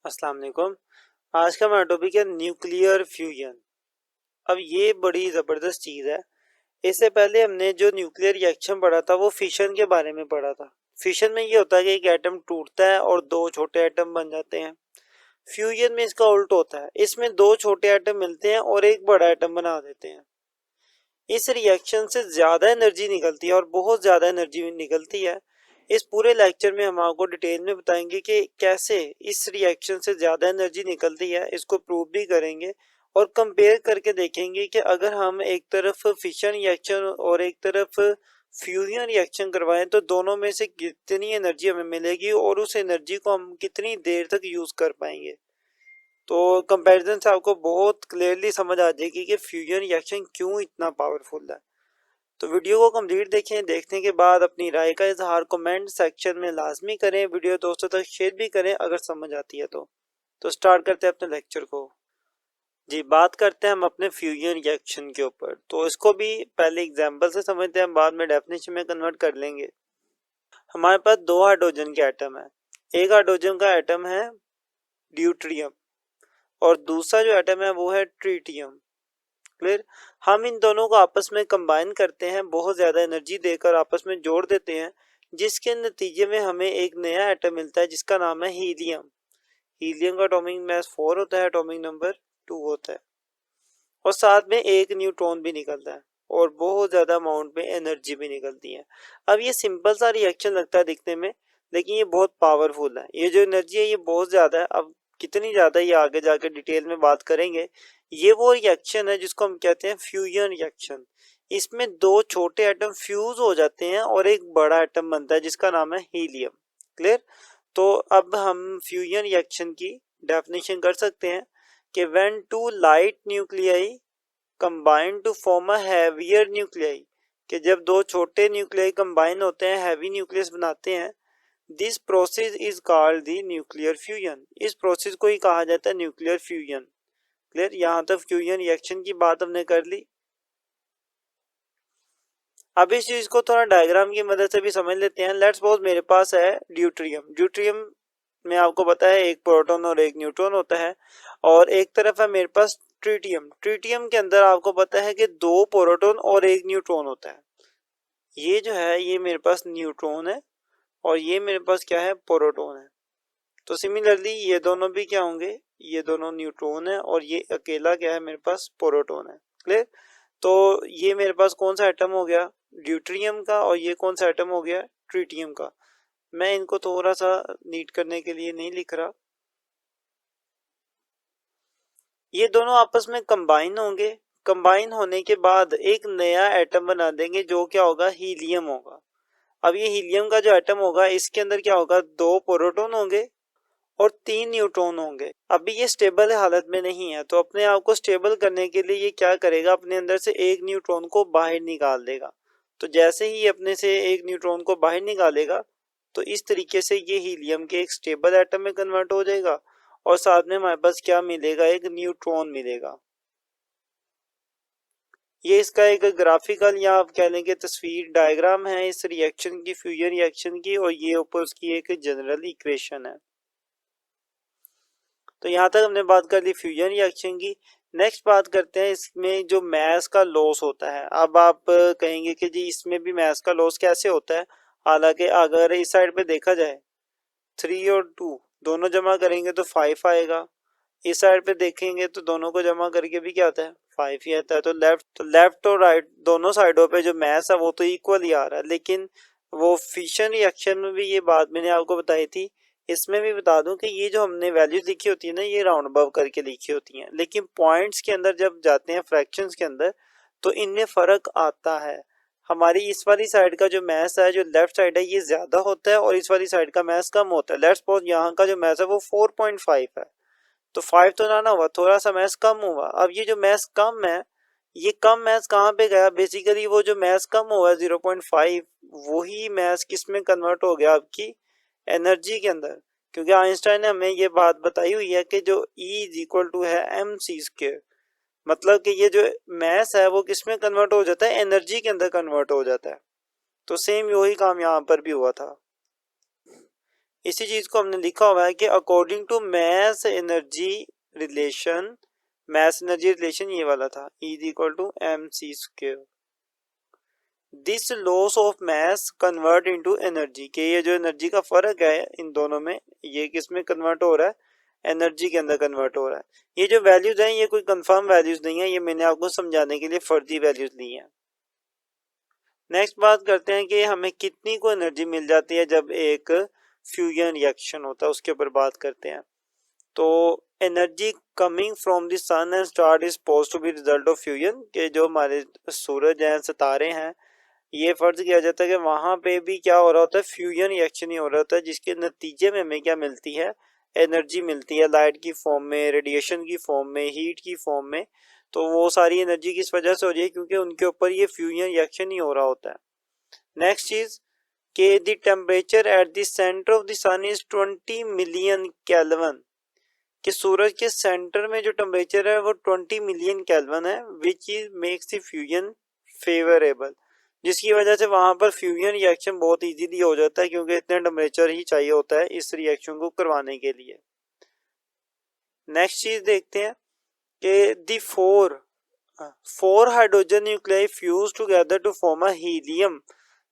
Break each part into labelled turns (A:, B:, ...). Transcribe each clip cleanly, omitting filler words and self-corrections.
A: अस्सलाम वालेकुम। आज का हमारा टॉपिक है न्यूक्लियर फ्यूजन। अब ये बड़ी ज़बरदस्त चीज़ है। इससे पहले हमने जो न्यूक्लियर रिएक्शन पढ़ा था वो फिशन के बारे में पढ़ा था। फिशन में ये होता है कि एक एटम टूटता है और दो छोटे एटम बन जाते हैं। फ्यूजन में इसका उल्ट होता है, इसमें दो छोटे एटम मिलते हैं और एक बड़ा एटम बना देते हैं। इस रिएक्शन से ज़्यादा एनर्जी निकलती है और बहुत ज़्यादा एनर्जी निकलती है। इस पूरे लेक्चर में हम आपको डिटेल में बताएंगे कि कैसे इस रिएक्शन से ज़्यादा एनर्जी निकलती है, इसको प्रूव भी करेंगे और कंपेयर करके देखेंगे कि अगर हम एक तरफ फिशन रिएक्शन और एक तरफ फ्यूजन रिएक्शन करवाएं तो दोनों में से कितनी एनर्जी हमें मिलेगी और उस एनर्जी को हम कितनी देर तक यूज़ कर पाएंगे। तो कंपैरिजन से आपको बहुत क्लियरली समझ आ जाएगी कि फ्यूजन रिएक्शन क्यों इतना पावरफुल है। तो वीडियो को कंप्लीट देखें, देखने के बाद अपनी राय का इजहार कमेंट सेक्शन में लाजमी करें। वीडियो दोस्तों तक शेयर भी करें अगर समझ आती है तो स्टार्ट करते हैं अपने लेक्चर को। जी, बात करते हैं हम अपने फ्यूजन रिएक्शन के ऊपर। तो इसको भी पहले एग्जांपल से समझते हैं, बाद में डेफिनेशन में कन्वर्ट कर लेंगे। हमारे पास दो हाइड्रोजन के एटम है। एक हाइड्रोजन का एटम है ड्यूट्रियम और दूसरा जो एटम है वो है ट्रीटियम। क्लियर। हम इन दोनों को आपस में कंबाइन करते हैं, बहुत ज़्यादा एनर्जी देकर आपस में जोड़ देते हैं, जिसके नतीजे में हमें एक नया एटम मिलता है जिसका नाम है हीलियम। हीलियम का एटॉमिक मास 4 होता है, एटॉमिक नंबर 2 होता है और साथ में एक न्यूट्रॉन भी निकलता है और बहुत ज़्यादा अमाउंट में एनर्जी भी निकलती है। अब ये सिंपल सा रिएक्शन लगता है दिखने में, लेकिन ये बहुत पावरफुल है। ये जो एनर्जी है ये बहुत ज़्यादा है। अब कितनी ज़्यादा ये आगे जाकर डिटेल में बात करेंगे। ये वो रिएक्शन है जिसको हम कहते हैं फ्यूजन रिएक्शन। इसमें दो छोटे एटम फ्यूज हो जाते हैं और एक बड़ा एटम बनता है जिसका नाम है हीलियम। क्लियर। तो अब हम फ्यूजन रिएक्शन की डेफिनेशन कर सकते हैं कि when two light nuclei combine to form a heavier nuclei, कि जब दो छोटे न्यूक्लियाई कंबाइन होते हैं, हैवी न्यूक्लियस बनाते हैं, this process is called the nuclear fusion. इस प्रोसेस को ही कहा जाता है न्यूक्लियर फ्यूजन। क्लियर। यहाँ तक फ्यूजन रिएक्शन की बात हमने कर ली। अब इस चीज को थोड़ा डायग्राम की मदद से भी समझ लेते हैं। लेट्स सपोज मेरे पास है ड्यूट्रियम। ड्यूट्रियम में आपको पता है एक प्रोटॉन और एक न्यूट्रॉन होता है और एक तरफ है मेरे पास ट्रिटियम। ट्रिटियम के अंदर आपको पता है कि दो प्रोटॉन और एक न्यूट्रॉन होता है। ये जो है ये मेरे पास न्यूट्रॉन है और ये मेरे पास क्या है, प्रोटॉन है। तो सिमिलरली ये दोनों भी क्या होंगे, ये दोनों न्यूट्रॉन है और ये अकेला क्या है, मेरे पास प्रोटॉन है। क्लियर। तो ये मेरे पास कौन सा एटम हो गया, ड्यूट्रियम का, और ये कौन सा एटम हो गया, ट्रिटियम का। मैं इनको थोड़ा सा नीट करने के लिए नहीं लिख रहा। ये दोनों आपस में कंबाइन होंगे। कंबाइन होने के बाद एक नया एटम बना देंगे जो क्या होगा, हीलियम होगा। अब ये हीलियम का जो एटम होगा इसके अंदर क्या होगा, दो प्रोटॉन होंगे और तीन न्यूट्रॉन होंगे। अभी ये स्टेबल हालत में नहीं है, तो अपने आप को स्टेबल करने के लिए ये क्या करेगा, अपने अंदर से एक न्यूट्रॉन को बाहर निकाल देगा। तो जैसे ही अपने से एक न्यूट्रॉन को बाहर निकालेगा तो इस तरीके से ये हीलियम के एक स्टेबल एटम में कन्वर्ट हो जाएगा और साथ में हमारे पास क्या मिलेगा, एक न्यूट्रॉन मिलेगा। ये इसका एक ग्राफिकल या आप कह लेंगे तस्वीर डायग्राम है इस रिएक्शन की, फ्यूजन रिएक्शन की, और ये ऊपर उसकी एक जनरल इक्वेशन है। तो यहाँ तक हमने बात कर ली फ्यूजन रिएक्शन की। नेक्स्ट बात करते हैं इसमें जो मैस का लॉस होता है। अब आप कहेंगे कि जी इसमें भी मैस का लॉस कैसे होता है, हालांकि अगर इस साइड पे देखा जाए 3 और 2 दोनों जमा करेंगे तो 5 आएगा। इस साइड पे देखेंगे तो दोनों को जमा करके भी क्या आता है, 5 ही आता है। तो लेफ्ट और राइट दोनों साइडों पे जो मैस है वो तो इक्वल ही आ रहा है। लेकिन वो फिशन रिएक्शन में भी ये बात मैंने आपको बताई थी। इसमें भी बता दूं कि ये जो हमने वैल्यूज लिखी होती है ना, ये राउंड अबव करके लिखी होती हैं, लेकिन पॉइंट्स के अंदर जब जाते हैं फ्रैक्शंस के अंदर तो इनमें फर्क आता है। हमारी इस वाली साइड का जो मैस है, जो लेफ्ट साइड है, ये ज्यादा होता है और इस वाली साइड का मैस कम होता है। लेट्स सपोज यहाँ का जो मैस है वो 4.5 है, तो 5 तो ना हुआ, थोड़ा सा मैस कम हुआ। अब ये जो मैस कम है, ये कम मैस कहाँ पे गया, बेसिकली वो जो मैस कम हुआ 0.5 वही मैस किस में कन्वर्ट हो गया, आपकी एनर्जी के अंदर। क्योंकि आइंस्टाइन ने हमें ये बात बताई हुई है कि जो E इज इक्वल टू है mc², मतलब कि ये जो मैस है वो किस में कन्वर्ट हो जाता है, एनर्जी के अंदर कन्वर्ट हो जाता है। तो सेम वही काम यहाँ पर भी हुआ था। इसी चीज को हमने लिखा हुआ है कि according to mass energy relation, mass energy relation ये वाला था, E equal to mc², this loss of mass convert into energy, के ये जो एनर्जी का फर्क है इन दोनों में, ये किस में कन्वर्ट हो रहा है, एनर्जी के अंदर कन्वर्ट हो रहा है। ये जो वैल्यूज हैं ये कोई कंफर्म वैल्यूज नहीं है, ये मैंने आपको समझाने के लिए फर्जी वैल्यूज ली हैं। नेक्स्ट बात करते हैं कि हमें कितनी को एनर्जी मिल जाती है जब एक फ्यूजन रिएक्शन होता है, उसके ऊपर बात करते हैं। तो energy coming from the sun and star is supposed to be result of fusion, के जो हमारे सूरज हैं, सितारे हैं, ये फर्ज किया जाता है कि वहां पे भी क्या हो रहा होता है, फ्यूजन रिएक्शन ही हो रहा होता है, जिसके नतीजे में हमें क्या मिलती है, एनर्जी मिलती है, लाइट की फॉर्म में, रेडिएशन की फॉर्म में, हीट की फॉर्म में। तो वो सारी एनर्जी किस वजह से हो रही है, क्योंकि उनके ऊपर ये फ्यूजन रिएक्शन ही हो रहा होता है। नेक्स्ट चीज के the temperature at the centre of the sun is 20 million kelvin, कि सूरज के सेंटर में जो टेम्परेचर है वो 20 मिलियन केल्विन है, which is makes the fusion favourable, जिसकी वजह से वहां पर फ्यूजन रिएक्शन बहुत इजीली हो जाता है, क्योंकि इतने टेम्परेचर ही चाहिए होता है इस रिएक्शन को करवाने के लिए। नेक्स्ट चीज देखते हैं कि the four hydrogen nuclei fuse together to form a helium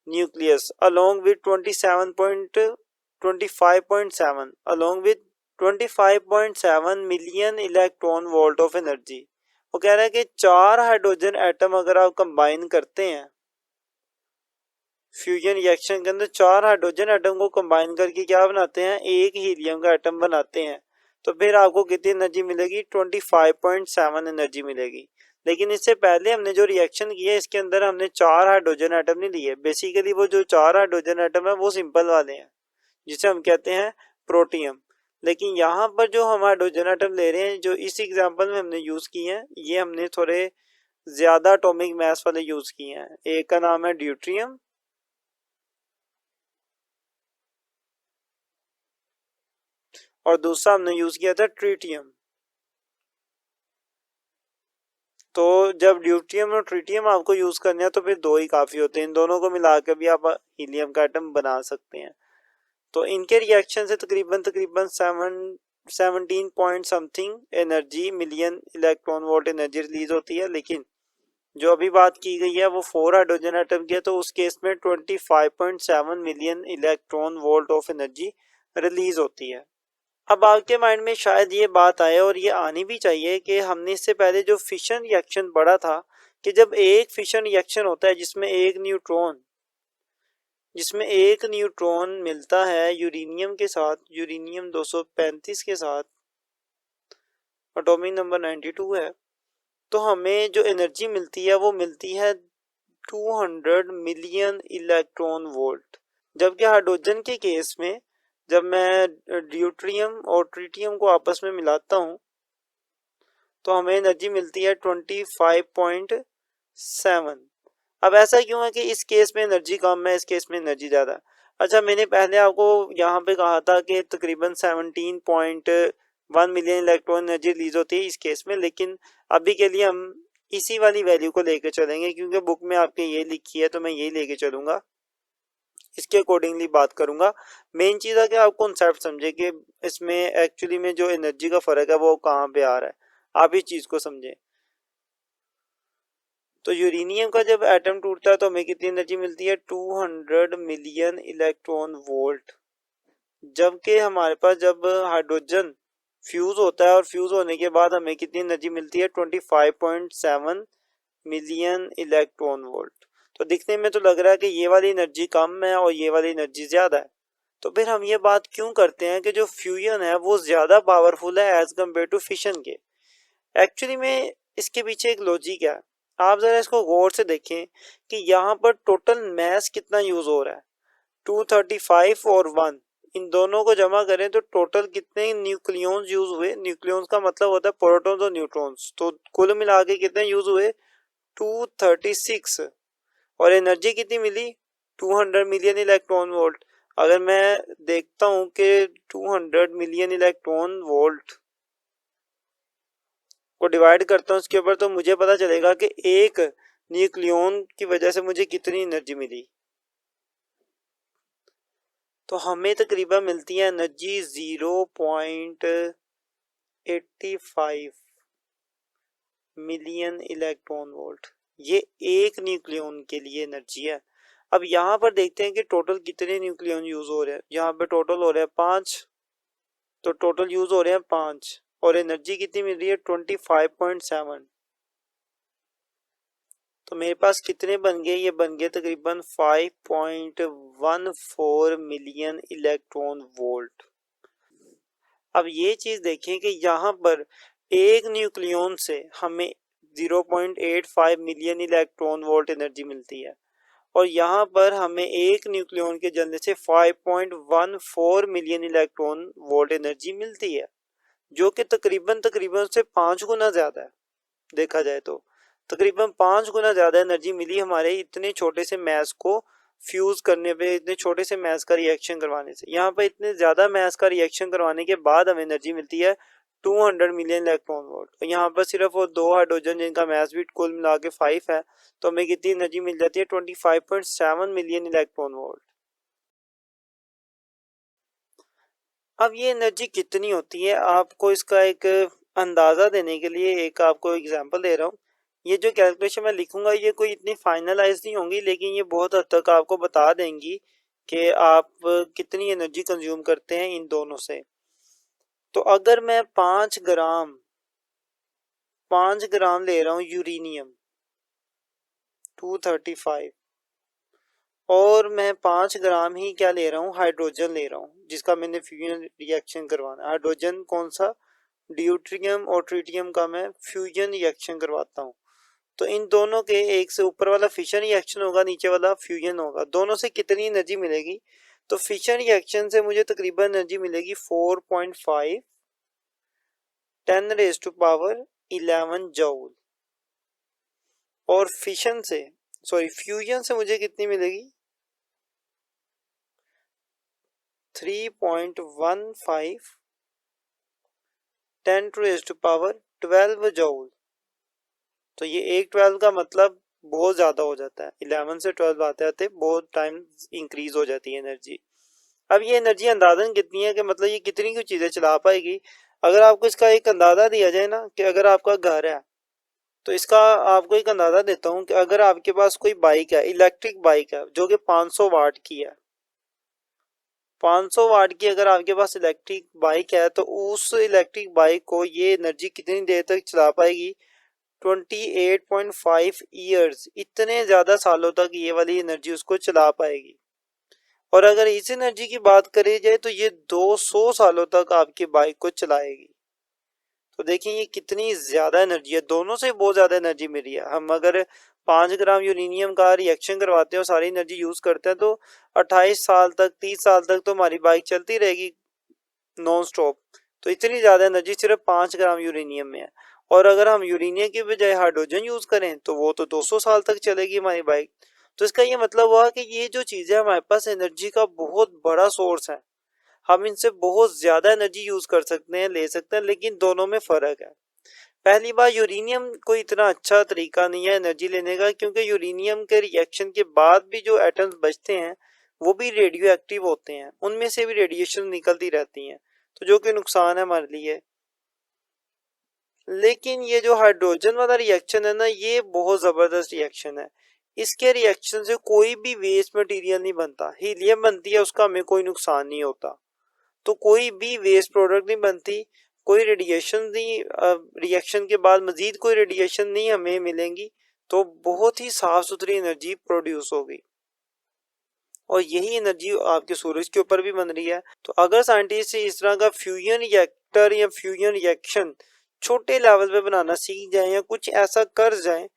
A: nucleus along with 25.7 along with 25.7 million electron volt of energy. वो कह रहा है कि 4 हाइड्रोजन एटम अगर आप कंबाइन करते हैं फ्यूजन रिएक्शन के अंदर, 4 हाइड्रोजन एटम को कंबाइन करके क्या बनाते हैं, एक हीलियम का एटम बनाते हैं, तो फिर आपको कितनी एनर्जी मिलेगी, 25.7 एनर्जी मिलेगी। लेकिन इससे पहले हमने जो रिएक्शन किया इसके अंदर हमने 4 हाइड्रोजन एटम नहीं लिए, बेसिकली वो जो 4 हाइड्रोजन एटम है वो सिंपल वाले हैं, जिसे हम कहते हैं प्रोटियम। लेकिन यहाँ पर जो हम हाइड्रोजन एटम ले रहे हैं, जो इस एग्जांपल में हमने यूज किए हैं, ये हमने थोड़े ज्यादा एटॉमिक मास वाले यूज किए हैं। एक का नाम है ड्यूट्रियम और दूसरा हमने यूज किया था ट्रिटियम। तो जब ड्यूट्रियम और ट्रिटियम आपको यूज करने हैं तो फिर 2 ही काफी होते हैं, इन दोनों को मिलाकर भी आप हीलियम का एटम बना सकते हैं। तो इनके रिएक्शन से तकरीबन 17 point something energy million electron volt energy release होती है। लेकिन जो अभी बात की गई है वो 4 हाइड्रोजन एटम की है, तो उस केस में 25.7 million electron volt of energy release होती है। अब आपके माइंड में शायद ये बात आए, और ये आनी भी चाहिए, कि हमने इससे पहले जो फिशन रिएक्शन पढ़ा था कि जब एक फिशन रिएक्शन होता है जिसमें एक न्यूट्रॉन मिलता है यूरेनियम के साथ, यूरेनियम 235 के साथ, एटॉमिक नंबर 92 है, तो हमें जो एनर्जी मिलती है वो मिलती है 200 मिलियन इलेक्ट्रॉन वोल्ट। जबकि हाइड्रोजन के केस में जब मैं ड्यूट्रियम और ट्रिटियम को आपस में मिलाता हूं तो हमें एनर्जी मिलती है 25.7। अब ऐसा क्यों है कि इस केस में एनर्जी कम है, इस केस में एनर्जी ज़्यादा। अच्छा, मैंने पहले आपको यहाँ पे कहा था कि तकरीबन 17.1 मिलियन इलेक्ट्रॉन एनर्जी रिलीज होती है इस केस में, लेकिन अभी के लिए हम इसी वाली वैल्यू को लेकर चलेंगे, क्योंकि बुक में आपके ये लिखी है तो मैं यही लेके चलूंगा, इसके अकॉर्डिंगली बात करूंगा। मेन चीज़ है कि आप कॉन्सेप्ट समझे कि इसमें एक्चुअली में जो एनर्जी का फर्क है वो कहाँ पे आ रहा है, आप इस चीज़ को समझें। तो यूरेनियम का जब एटम टूटता है तो हमें कितनी एनर्जी मिलती है, 200 मिलियन इलेक्ट्रॉन वोल्ट। जबकि हमारे पास जब हाइड्रोजन फ्यूज होता है और फ्यूज होने के बाद हमें कितनी एनर्जी मिलती है, 25.7 मिलियन इलेक्ट्रॉन वोल्ट। तो दिखने में तो लग रहा है कि ये वाली एनर्जी कम है और ये वाली एनर्जी ज्यादा है। तो फिर हम ये बात क्यों करते हैं कि जो फ्यूजन है वो ज्यादा पावरफुल है एज कम्पेयर टू फिशन के। एक्चुअली में इसके पीछे एक लॉजिक है, आप जरा इसको गौर से देखें कि यहाँ पर टोटल मैस कितना यूज हो रहा है, 235 और 1, इन दोनों को जमा करें तो टोटल कितने न्यूक्लियॉन्स यूज हुए। न्यूक्लियॉन्स का मतलब होता है प्रोटॉन्स और न्यूट्रॉन्स, तो कुल मिला के कितने यूज हुए, 236। और एनर्जी कितनी मिली, 200 मिलियन इलेक्ट्रॉन वोल्ट। अगर मैं देखता हूं कि 200 मिलियन इलेक्ट्रॉन वोल्ट को डिवाइड करता हूं इसके ऊपर, तो मुझे पता चलेगा कि एक न्यूक्लियॉन की वजह से मुझे कितनी एनर्जी मिली। तो हमें तकरीबन मिलती है एनर्जी 0.85 मिलियन इलेक्ट्रॉन वोल्ट। ये एक न्यूक्लियन के लिए एनर्जी है। अब यहाँ पर देखते हैं कि टोटल कितने न्यूक्लियन यूज हो रहे हैं। यहाँ पे टोटल हो रहे हैं 5, तो टोटल यूज हो रहे हैं 5 और एनर्जी कितनी मिल रही है 25.7। तो मेरे पास कितने बन गए, ये बन गए तकरीबन 5.14 मिलियन इलेक्ट्रॉन वोल्ट। अब ये चीज देखें कि यहाँ पर एक न्यूक्लियन से हमें 0.85 मिलियन इलेक्ट्रॉन वोल्ट एनर्जी मिलती है और यहाँ पर हमें एक न्यूक्लियन के जलने से 5.14 मिलियन इलेक्ट्रॉन वोल्ट एनर्जी मिलती है, जो कि तकरीबन से 5 गुना ज्यादा है। देखा जाए तो तकरीबन 5 गुना ज्यादा एनर्जी मिली हमारे इतने छोटे से मैस को फ्यूज करने पे, इतने छोटे से मैस का रिएक्शन करवाने से। यहाँ पर इतने ज्यादा मैस का रिएक्शन करवाने के बाद हमें एनर्जी मिलती है 200 मिलियन इलेक्ट्रॉन वोल्ट। और यहाँ पर सिर्फ वो 2 हाइड्रोजन जिनका मैस भी कुल मिला के 5 है, तो हमें कितनी एनर्जी मिल जाती है 25.7 मिलियन इलेक्ट्रॉन वोल्ट। अब ये एनर्जी कितनी होती है, आपको इसका एक अंदाजा देने के लिए एक आपको एग्जांपल दे रहा हूँ। ये जो कैलकुलेशन मैं लिखूंगा ये कोई इतनी फाइनलाइज नहीं होंगी, लेकिन ये बहुत हद तक आपको बता देंगी कि आप कितनी एनर्जी कंज्यूम करते हैं इन दोनों से। तो अगर मैं 5 ग्राम ले रहा हूँ यूरेनियम 235 और मैं 5 ग्राम ही क्या ले रहा हूँ, हाइड्रोजन ले रहा हूँ जिसका मैंने फ्यूजन रिएक्शन करवाना। हाइड्रोजन कौन सा, ड्यूट्रियम और ट्रिटियम का मैं फ्यूजन रिएक्शन करवाता हूँ। तो इन दोनों के एक से ऊपर वाला फिशन रिएक्शन होगा, नीचे वाला फ्यूजन होगा। दोनों से कितनी एनर्जी मिलेगी, तो फिशन रिएक्शन से मुझे तकरीबन एनर्जी मिलेगी 4.5 10⁻11 जूल और फ्यूजन से मुझे कितनी मिलेगी 3.15 10⁻12 जूल। तो ये एक 12 का मतलब बहुत ज़्यादा हो जाता है, 11 से 12 आते आते बहुत टाइम इंक्रीज हो जाती है एनर्जी। अब ये एनर्जी अंदाजन कितनी है कि मतलब ये कितनी कुछ चीज़ें चला पाएगी। अगर आपको इसका एक अंदाज़ा दिया जाए ना कि अगर आपका घर है, तो इसका आपको एक अंदाज़ा देता हूँ कि अगर आपके पास कोई बाइक है, इलेक्ट्रिक बाइक है जो कि 500 वाट की है, 500 वाट की अगर आपके पास इलेक्ट्रिक बाइक है, तो उस इलेक्ट्रिक बाइक को ये एनर्जी कितनी देर तक चला पाएगी 28.5 ईयर्स। इतने ज़्यादा सालों तक ये वाली एनर्जी उसको चला पाएगी। और अगर इस एनर्जी की बात करी जाए तो ये 200 सालों तक आपकी बाइक को चलाएगी। तो देखिए ये कितनी ज़्यादा एनर्जी है, दोनों से बहुत ज़्यादा एनर्जी मिल रही है। हम अगर 5 ग्राम यूरेनियम का रिएक्शन करवाते हैं और सारी एनर्जी यूज़ करते हैं तो 28 साल तक 30 साल तक तो हमारी बाइक चलती रहेगी नॉन स्टॉप। तो इतनी ज़्यादा एनर्जी सिर्फ 5 ग्राम यूरेनियम में है। और अगर हम यूरेनियम की बजाय हाइड्रोजन यूज़ करें तो वो तो 200 साल तक चलेगी हमारी बाइक। तो इसका ये मतलब हुआ कि ये जो चीज़ें हमारे पास एनर्जी का बहुत बड़ा सोर्स है, हम इनसे बहुत ज़्यादा एनर्जी यूज़ कर सकते हैं, ले सकते हैं, लेकिन दोनों में फ़र्क है। पहली बार यूरेनियम कोई इतना अच्छा तरीका नहीं है एनर्जी लेने का, क्योंकि यूरेनियम के रिएक्शन के बाद भी जो एटम्स बचते हैं वो भी रेडियो एक्टिव होते हैं, उनमें से भी रेडिएशन निकलती रहती हैं, तो जो कि नुकसान है हमारे लिए। लेकिन ये जो हाइड्रोजन वाला रिएक्शन है ना, ये बहुत ज़बरदस्त रिएक्शन है। इसके रिएक्शन से कोई भी वेस्ट मटेरियल नहीं बनता, हीलियम बनती है उसका हमें कोई नुकसान नहीं होता। तो कोई भी वेस्ट प्रोडक्ट नहीं बनती, कोई रेडिएशन नहीं, रिएक्शन के बाद मजीद कोई रेडिएशन नहीं हमें मिलेंगी। तो बहुत ही साफ सुथरी एनर्जी प्रोड्यूस होगी और यही एनर्जी आपके सूरज के ऊपर भी बन रही है। तो अगर साइंटिस्ट इस तरह का फ्यूजन रिएक्टर या फ्यूजन रिएक्शन छोटे लेवल पे बनाना सीख जाए या कुछ ऐसा कर जाए,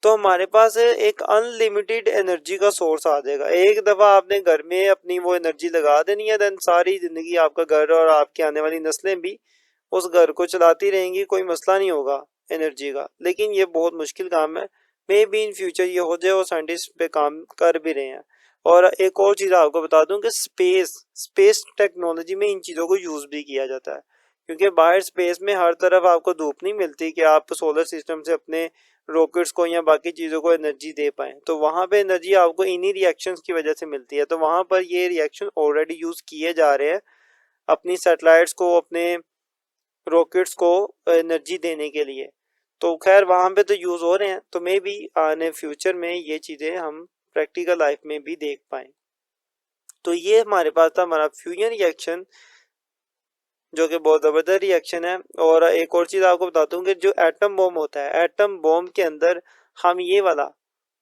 A: तो हमारे पास एक अनलिमिटेड एनर्जी का सोर्स आ जाएगा। एक दफ़ा आपने घर में अपनी वो एनर्जी लगा देनी है, देन सारी ज़िंदगी आपका घर और आपकी आने वाली नस्लें भी उस घर को चलाती रहेंगी, कोई मसला नहीं होगा एनर्जी का। लेकिन ये बहुत मुश्किल काम है, मे बी इन फ्यूचर ये हो जाए और साइंटिस्ट पे काम कर भी रहे हैं। और एक और चीज़ आपको बता दूं कि स्पेस टेक्नोलॉजी में इन चीज़ों को यूज़ भी किया जाता है, क्योंकि बाहर स्पेस में हर तरफ आपको धूप नहीं मिलती कि आप सोलर सिस्टम से अपने रॉकेट्स को या बाकी चीज़ों को एनर्जी दे पाएँ। तो वहाँ पे एनर्जी आपको इन्हीं रिएक्शंस की वजह से मिलती है। तो वहाँ पर ये रिएक्शन ऑलरेडी यूज़ किए जा रहे हैं अपनी सैटेलाइट्स को, अपने रॉकेट्स को एनर्जी देने के लिए। तो खैर वहाँ पे तो यूज़ हो रहे हैं, तो मे बी आने फ्यूचर में ये चीज़ें हम प्रैक्टिकल लाइफ में भी देख पाएँ। तो ये हमारे पास था हमारा फ्यूजन रिएक्शन, जो कि बहुत ज़बरदस्त रिएक्शन है। और एक और चीज़ आपको बता दूं कि जो एटम बॉम्ब होता है, एटम बॉम्ब के अंदर हम ये वाला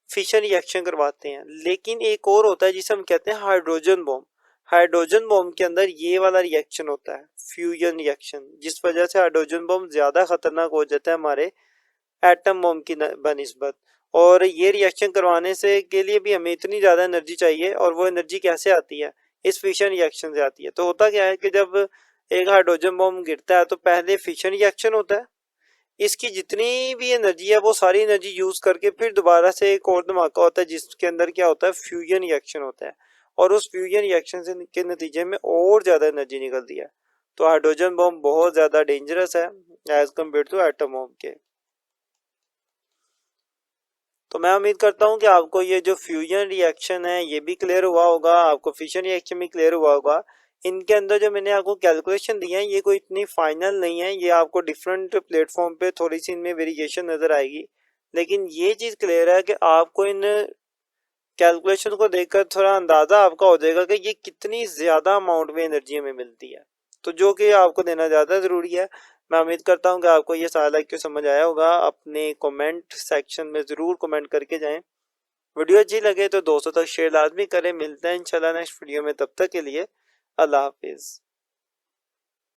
A: फिशन रिएक्शन करवाते हैं। लेकिन एक और होता है जिसे हम कहते हैं हाइड्रोजन बॉम्ब। हाइड्रोजन बॉम्ब के अंदर ये वाला रिएक्शन होता है, फ्यूजन रिएक्शन, जिस वजह से हाइड्रोजन बॉम्ब ज़्यादा खतरनाक हो जाता है हमारे एटम बॉम्ब की बनिस्बत। और ये रिएक्शन करवाने से के लिए भी हमें इतनी ज़्यादा एनर्जी चाहिए, और वो एनर्जी कैसे आती है, इस फिशन रिएक्शन से आती है। तो होता क्या है कि जब एक हाइड्रोजन बॉम्ब गिरता है तो पहले फिशन रिएक्शन होता है, इसकी जितनी भी एनर्जी है वो सारी एनर्जी यूज करके फिर दोबारा से एक और धमाका होता है जिसके अंदर क्या होता है, फ्यूजन रिएक्शन होता है। और उस फ्यूजन रिएक्शन से के नतीजे में और ज़्यादा एनर्जी निकलती है। तो हाइड्रोजन बॉम्ब बहुत ज़्यादा डेंजरस है as compare to atom bomb के। तो मैं उम्मीद करता हूँ कि आपको ये जो फ्यूजन रिएक्शन है ये भी क्लियर हुआ होगा, आपको फिशन रिएक्शन भी क्लियर हुआ होगा। इनके अंदर जो मैंने आपको कैलकुलेशन दी है ये कोई इतनी फाइनल नहीं है, ये आपको डिफरेंट प्लेटफॉर्म पे थोड़ी सी इनमें वेरिएशन नज़र आएगी। लेकिन ये चीज़ क्लियर है कि आपको इन कैलकुलेशन को देखकर थोड़ा अंदाज़ा आपका हो जाएगा कि ये कितनी ज़्यादा अमाउंट में एनर्जी हमें मिलती है, तो जो कि आपको देना ज़्यादा ज़रूरी है। मैं उम्मीद करता हूँ कि आपको ये सारा लेक्चर समझ आया होगा। अपने कमेंट सेक्शन में ज़रूर कमेंट करके जाएं। वीडियो अच्छी लगे तो दोस्तों तक शेयर लाजमी करें। मिलते हैं इंशाल्लाह नेक्स्ट वीडियो में, तब तक के लिए अल्लाह हाफिज़।